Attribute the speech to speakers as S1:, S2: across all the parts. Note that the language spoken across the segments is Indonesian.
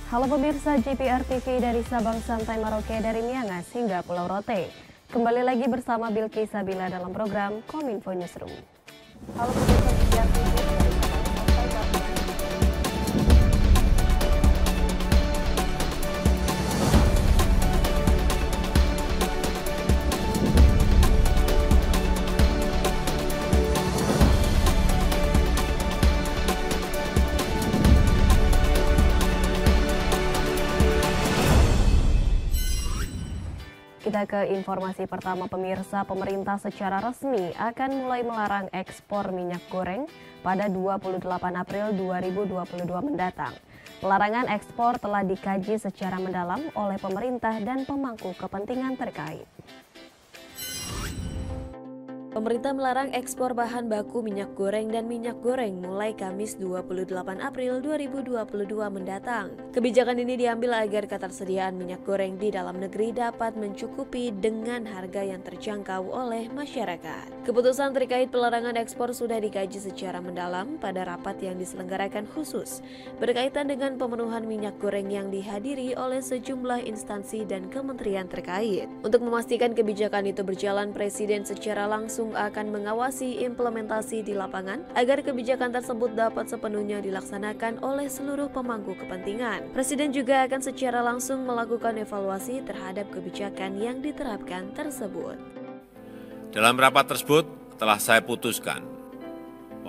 S1: Halo pemirsa JPR TV dari Sabang sampai Merauke, dari Miangas hingga Pulau Rote. Kembali lagi bersama Bilki Sabila dalam program Kominfo Newsroom. Halo pemirsa JPR TV dari Sabang sampai Merauke. Kita ke informasi pertama pemirsa, pemerintah secara resmi akan mulai melarang ekspor minyak goreng pada 28 April 2022 mendatang. Pelarangan ekspor telah dikaji secara mendalam oleh pemerintah dan pemangku kepentingan terkait. Pemerintah melarang ekspor bahan baku minyak goreng dan minyak goreng mulai Kamis 28 April 2022 mendatang. Kebijakan ini diambil agar ketersediaan minyak goreng di dalam negeri dapat mencukupi dengan harga yang terjangkau oleh masyarakat. Keputusan terkait pelarangan ekspor sudah dikaji secara mendalam pada rapat yang diselenggarakan khusus berkaitan dengan pemenuhan minyak goreng yang dihadiri oleh sejumlah instansi dan kementerian terkait. Untuk memastikan kebijakan itu berjalan, Presiden secara langsung akan mengawasi implementasi di lapangan agar kebijakan tersebut dapat sepenuhnya dilaksanakan oleh seluruh pemangku kepentingan. Presiden juga akan secara langsung melakukan evaluasi terhadap kebijakan yang diterapkan tersebut.
S2: Dalam rapat tersebut telah saya putuskan,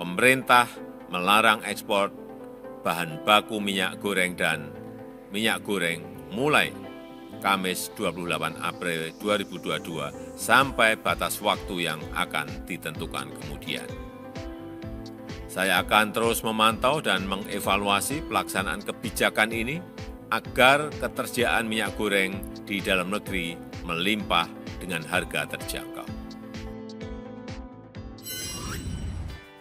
S2: pemerintah melarang ekspor bahan baku minyak goreng dan minyak goreng mulai Kamis 28 April 2022 sampai batas waktu yang akan ditentukan kemudian. Saya akan terus memantau dan mengevaluasi pelaksanaan kebijakan ini agar ketersediaan minyak goreng di dalam negeri melimpah dengan harga terjangkau.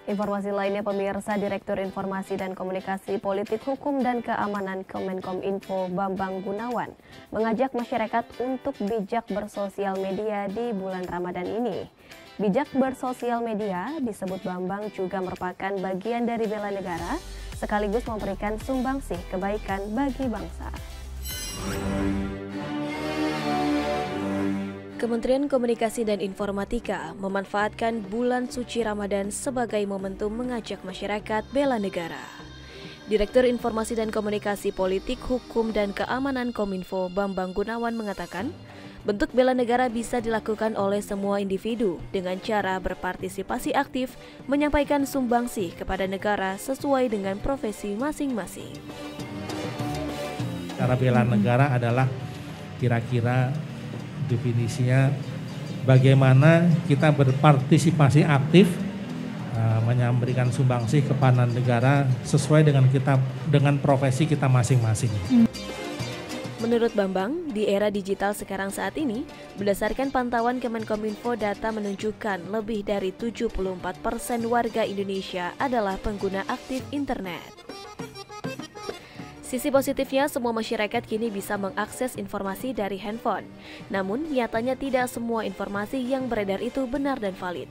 S1: Informasi lainnya pemirsa, Direktur Informasi dan Komunikasi Politik Hukum dan Keamanan Kemenkominfo Bambang Gunawan mengajak masyarakat untuk bijak bersosial media di bulan Ramadan ini. Bijak bersosial media disebut Bambang juga merupakan bagian dari bela negara sekaligus memberikan sumbangsih kebaikan bagi bangsa. Kementerian Komunikasi dan Informatika memanfaatkan bulan suci Ramadan sebagai momentum mengajak masyarakat bela negara. Direktur Informasi dan Komunikasi Politik, Hukum dan Keamanan Kominfo Bambang Gunawan mengatakan, bentuk bela negara bisa dilakukan oleh semua individu dengan cara berpartisipasi aktif, menyampaikan sumbangsih kepada negara sesuai dengan profesi masing-masing.
S3: Cara bela negara adalah kira-kira definisinya bagaimana kita berpartisipasi aktif memberikan sumbangsih kepada negara sesuai dengan profesi kita masing-masing.
S1: Menurut Bambang, di era digital sekarang saat ini, berdasarkan pantauan Kemenkominfo, data menunjukkan lebih dari 74% warga Indonesia adalah pengguna aktif internet. Sisi positifnya, semua masyarakat kini bisa mengakses informasi dari handphone. Namun, nyatanya tidak semua informasi yang beredar itu benar dan valid.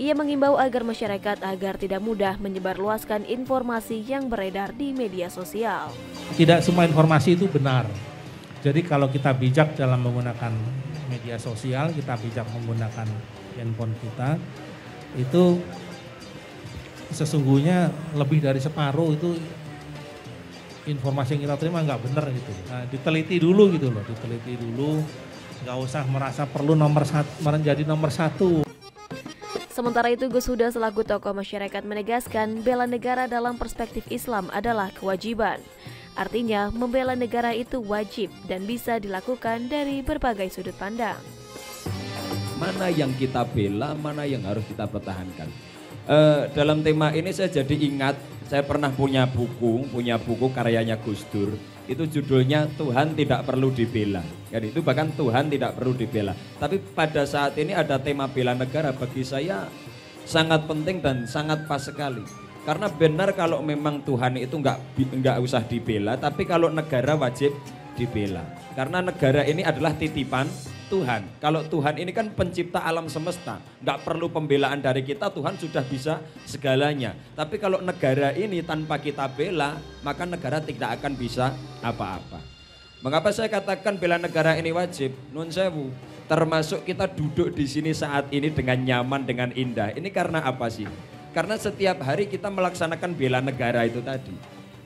S1: Ia mengimbau agar masyarakat agar tidak mudah menyebarluaskan informasi yang beredar di media sosial.
S3: Tidak semua informasi itu benar. Jadi kalau kita bijak dalam menggunakan media sosial, kita bijak menggunakan handphone kita, itu sesungguhnya lebih dari separuh itu informasi yang kita terima nggak benar gitu. Nah, diteliti dulu gitu loh, diteliti dulu, nggak usah merasa perlu menjadi nomor satu.
S1: Sementara itu, Gus Huda selaku tokoh masyarakat menegaskan bela negara dalam perspektif Islam adalah kewajiban. Artinya, membela negara itu wajib dan bisa dilakukan dari berbagai sudut pandang.
S4: Mana yang kita bela, mana yang harus kita pertahankan. Dalam tema ini saya jadi ingat, saya pernah punya buku karyanya Gus Dur. Itu judulnya Tuhan Tidak Perlu Dibela. Kan itu bahkan Tuhan tidak perlu dibela. Tapi pada saat ini ada tema bela negara, bagi saya sangat penting dan sangat pas sekali. Karena benar kalau memang Tuhan itu nggak usah dibela, tapi kalau negara wajib dibela. Karena negara ini adalah titipan Tuhan. Kalau Tuhan ini kan pencipta alam semesta, nggak perlu pembelaan dari kita, Tuhan sudah bisa segalanya. Tapi kalau negara ini tanpa kita bela, maka negara tidak akan bisa apa-apa. Mengapa saya katakan bela negara ini wajib? Nun sewu, termasuk kita duduk di sini saat ini dengan nyaman, dengan indah. Ini karena apa sih? Karena setiap hari kita melaksanakan bela negara itu tadi.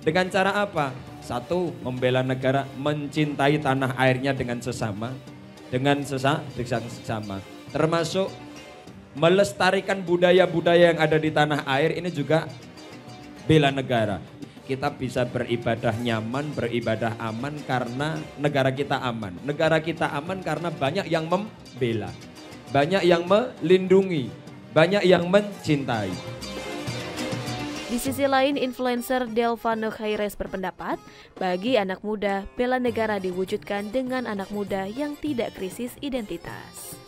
S4: Dengan cara apa? Satu, membela negara, mencintai tanah airnya dengan sesama. Dengan sesama. Termasuk melestarikan budaya-budaya yang ada di tanah air, ini juga bela negara. Kita bisa beribadah nyaman, beribadah aman karena negara kita aman. Negara kita aman karena banyak yang membela. Banyak yang melindungi. Banyak yang mencintai.
S1: Di sisi lain, influencer Delvano Khaires berpendapat, bagi anak muda, bela negara diwujudkan dengan anak muda yang tidak krisis identitas.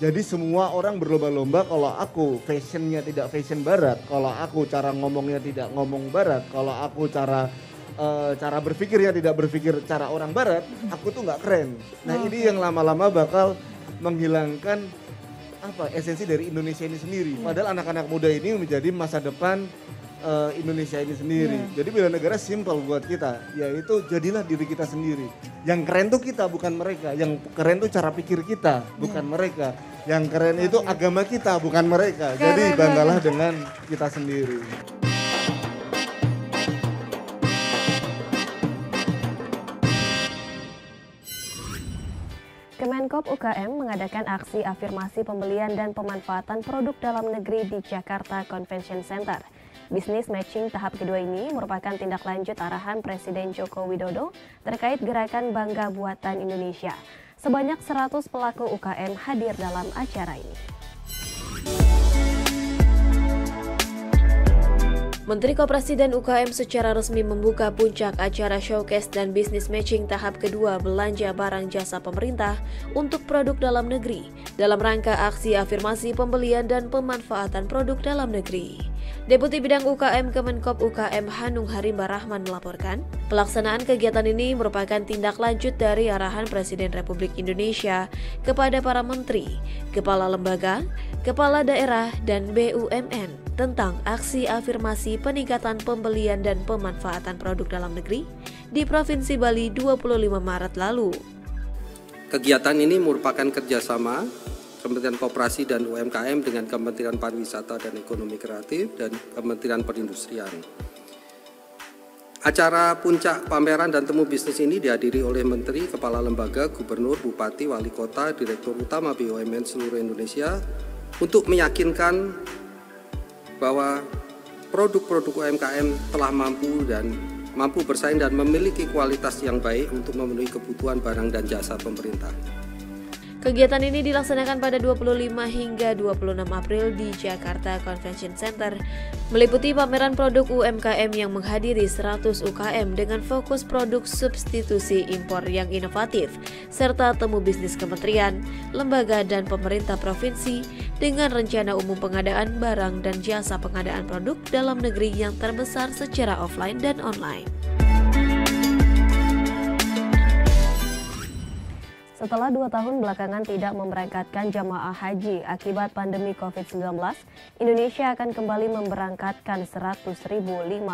S5: Jadi semua orang berlomba-lomba, kalau aku fashionnya tidak fashion barat, kalau aku cara ngomongnya tidak ngomong barat, kalau aku cara berpikirnya tidak berpikir cara orang barat, aku tuh nggak keren. Nah ini yang lama-lama bakal menghilangkan esensi dari Indonesia ini sendiri. Padahal anak-anak muda ini menjadi masa depan Indonesia ini sendiri. Jadi bela negara simpel buat kita, yaitu jadilah diri kita sendiri. Yang keren tuh kita, bukan mereka. Yang keren tuh cara pikir kita, bukan mereka. Yang keren itu agama kita, bukan mereka. Jadi banggalah dengan kita sendiri.
S6: Kemenkop UKM mengadakan aksi afirmasi pembelian dan pemanfaatan produk dalam negeri di Jakarta Convention Center. Bisnis matching tahap kedua ini merupakan tindak lanjut arahan Presiden Joko Widodo terkait gerakan Bangga Buatan Indonesia. Sebanyak 100 pelaku UKM hadir dalam acara ini.
S1: Menteri Koperasi dan UKM secara resmi membuka puncak acara showcase dan bisnis matching tahap kedua belanja barang jasa pemerintah untuk produk dalam negeri dalam rangka aksi afirmasi pembelian dan pemanfaatan produk dalam negeri. Deputi Bidang UKM Kemenkop UKM Hanung Harimba Rahman melaporkan, pelaksanaan kegiatan ini merupakan tindak lanjut dari arahan Presiden Republik Indonesia kepada para menteri, kepala lembaga, kepala daerah, dan BUMN tentang aksi afirmasi peningkatan pembelian dan pemanfaatan produk dalam negeri di Provinsi Bali 25 Maret lalu.
S7: Kegiatan ini merupakan kerjasama Kementerian Koperasi dan UMKM dengan Kementerian Pariwisata dan Ekonomi Kreatif dan Kementerian Perindustrian. Acara puncak pameran dan temu bisnis ini dihadiri oleh Menteri, Kepala Lembaga, Gubernur, Bupati, Wali Kota, Direktur Utama BUMN seluruh Indonesia untuk meyakinkan bahwa produk-produk UMKM telah mampu bersaing dan memiliki kualitas yang baik untuk memenuhi kebutuhan barang dan jasa pemerintah.
S1: Kegiatan ini dilaksanakan pada 25 hingga 26 April di Jakarta Convention Center, meliputi pameran produk UMKM yang menghadiri 100 UKM dengan fokus produk substitusi impor yang inovatif, serta temu bisnis kementerian, lembaga, dan pemerintah provinsi dengan rencana umum pengadaan barang dan jasa pengadaan produk dalam negeri yang terbesar secara offline dan online.
S6: Setelah 2 tahun belakangan tidak memberangkatkan jamaah haji akibat pandemi COVID-19, Indonesia akan kembali memberangkatkan 100.051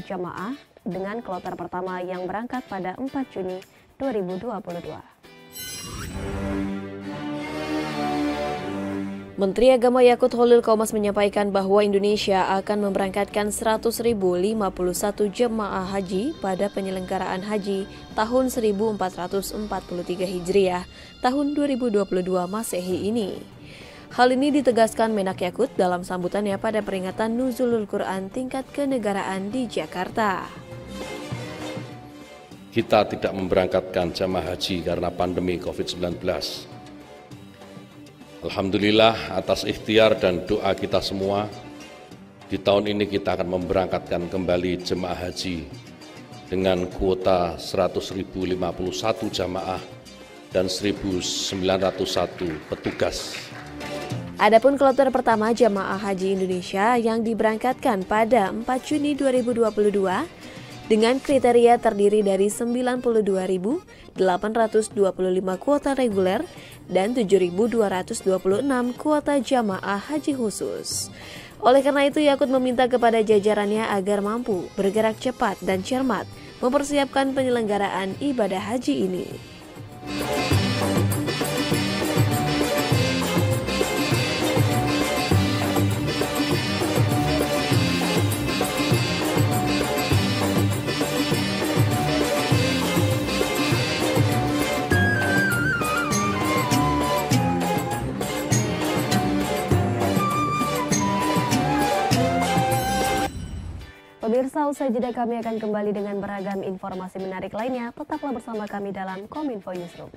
S6: jamaah dengan kloter pertama yang berangkat pada 4 Juni 2022.
S1: Menteri Agama Yakut Holil Qomas menyampaikan bahwa Indonesia akan memberangkatkan 100.051 jemaah haji pada penyelenggaraan haji tahun 1443 Hijriah tahun 2022 Masehi ini. Hal ini ditegaskan Menak Yakut dalam sambutannya pada peringatan Nuzulul Quran tingkat kenegaraan di Jakarta.
S8: Kita tidak memberangkatkan jamaah haji karena pandemi COVID-19. Alhamdulillah atas ikhtiar dan doa kita semua, di tahun ini kita akan memberangkatkan kembali jemaah haji dengan kuota 100.051 jamaah dan 1.901 petugas.
S1: Adapun kloter pertama jamaah haji Indonesia yang diberangkatkan pada 4 Juni 2022 dengan kriteria terdiri dari 92.825 kuota reguler dan 7.226 kuota jamaah haji khusus. Oleh karena itu, Yakut meminta kepada jajarannya agar mampu bergerak cepat dan cermat mempersiapkan penyelenggaraan ibadah haji ini.
S6: Pemirsa, usai jeda kami akan kembali dengan beragam informasi menarik lainnya. Tetaplah bersama kami dalam Kominfo Newsroom.